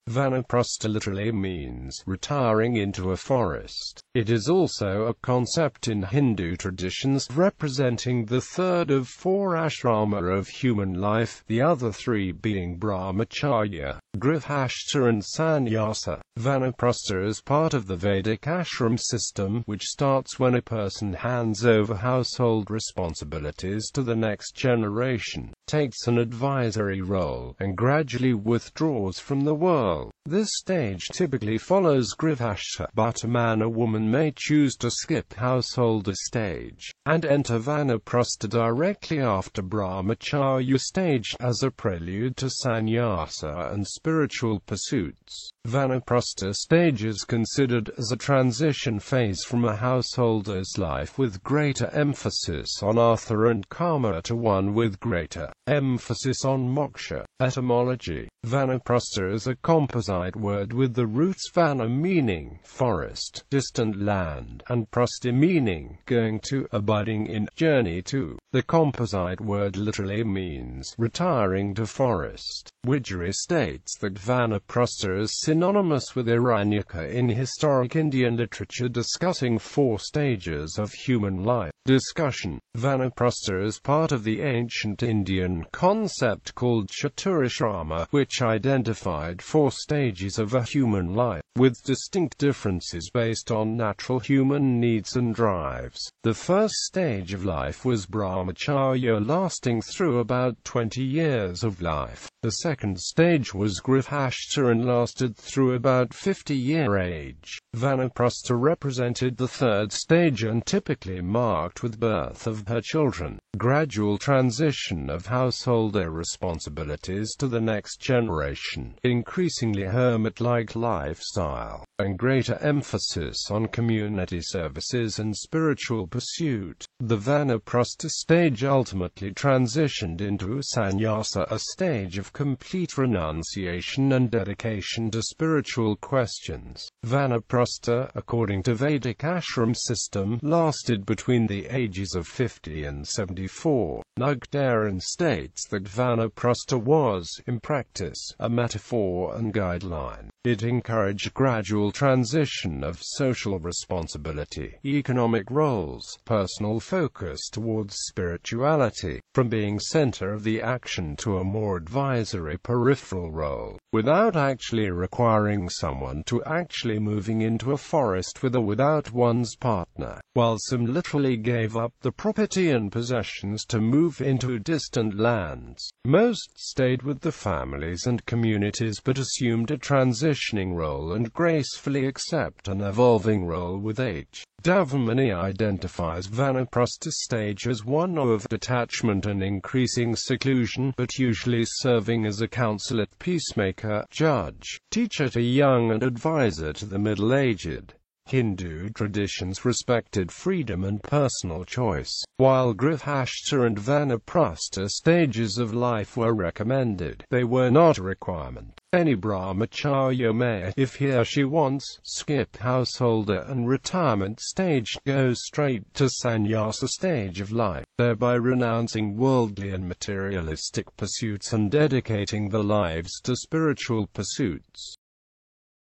Vanaprastha literally means retiring into a forest. It is also a concept in Hindu traditions representing the third of four ashrama of human life, the other three being brahmacharya, grihastha and sannyasa. Vanaprastha is part of the Vedic ashram system, which starts when a person hands over household responsibilities to the next generation, takes an advisory role, and gradually withdraws from the world. This stage typically follows grihastha, but a man or woman may choose to skip householder stage and enter vanaprastha directly after brahmacharya stage as a prelude to sannyasa and spiritual pursuits. Vanaprastha stage is considered as a transition phase from a householder's life with greater emphasis on artha and karma to one with greater emphasis on moksha. Etymology: Vanaprastha is a composite word with the roots vana meaning forest, distant land, and prastha meaning going to, abiding in, journey to. The composite word literally means retiring to forest. Vijay states that Vanaprastha is synonymous with Hiranyaka in historic Indian literature discussing four stages of human life. Discussion: Vanaprastha is part of the ancient Indian concept called Chaturashrama, which identified four stages of a human life, with distinct differences based on natural human needs and drives. The first stage of life was brahmacharya, lasting through about 20 years of life. The second stage was grihastha and lasted through about 50-year age. Vanaprastha represented the third stage and typically marked with birth of her children, gradual transition of householder responsibilities to the next generation, increasingly hermit-like lifestyle, and greater emphasis on community services and spiritual pursuit. The Vanaprastha stage ultimately transitioned into sannyasa, a stage of complete renunciation and dedication to spiritual questions. Vanaprastha, according to Vedic ashram system, lasted between the ages of 50 and 74. Nugtaran states that Vanaprastha was, in practice, a metaphor and guideline. It encouraged gradual transition of social responsibility, economic roles, personal focus towards spirituality, from being center of the action to a more advisory peripheral role, without actually requiring someone to actually moving into a forest with or without one's partner, while some literally gave up the property and possessions to move into distant lands. Most stayed with the families and communities but assumed a transitioning role and gracefully accept an evolving role with age. Davamani identifies Vanaprastha stage as one of detachment and increasing seclusion, but usually serving as a counselor, peacemaker, judge, teacher to young and advisor to the middle-aged. Hindu traditions respected freedom and personal choice, while grihastha and vanaprastha stages of life were recommended. They were not a requirement. Any brahmacharya may, if he or she wants, skip householder and retirement stage, go straight to sannyasa stage of life, thereby renouncing worldly and materialistic pursuits and dedicating their lives to spiritual pursuits.